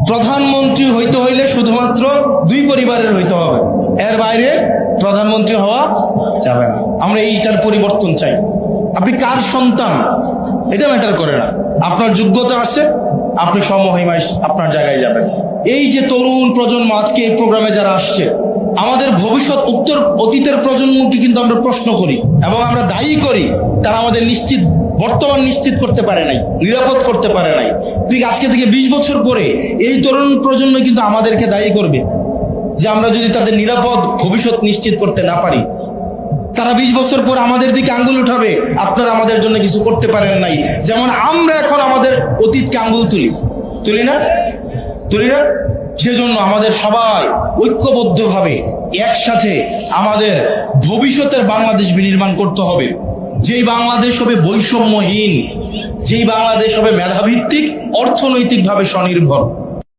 প্রধানমন্ত্রী হইতে হইলে শুধুমাত্র 2 পরিবারের হইতে হবে, এর বাইরে প্রধানমন্ত্রী হওয়া যাবে না। আমরা এইটার পরিবর্তন চাই। আপনি কার সন্তান এটা ম্যাটার করে না, আপনার যোগ্যতা আছে, আপনি সমমহিমায় আপনার জায়গায় যাবেন। এই যে তরুণ প্রজন্ম আজকে এই প্রোগ্রামে যারা আসছে, আমাদের ভবিষ্যৎ অতীতের প্রজন্মকে কিন্তু আমরা প্রশ্ন করি এবং আমরা দায়ী করি, তারা আমাদের বর্তমান নিশ্চিত করতে পারে নাই, নিরাপদ করতে পারে নাই। ঠিক আজকে থেকে 20 বছর পরে এই তরুণ প্রজন্ম কিন্তু আমাদেরকে দায়ী করবে যে আমরা যদি তাদের নিরাপদ ভবিষ্যৎ নিশ্চিত করতে না পারি। তারা 20 বছর পর আমাদের দিকে আঙ্গুল উঠাবে, আপনারা আমাদের জন্য কিছু করতে পারেন নাই। যেমন আমরা এখন আমাদের অতীতকে আঙ্গুল তুলি না। সেজন্য আমাদের সবাই ঐক্যবদ্ধভাবে একসাথে আমাদের ভবিষ্যতের বাংলাদেশ বিনির্মাণ করতে হবে। যেই বাংলাদেশ হবে বৈষম্যহীন, যেই বাংলাদেশ হবে মেধাভিত্তিক, অর্থনৈতিকভাবে স্বনির্ভর।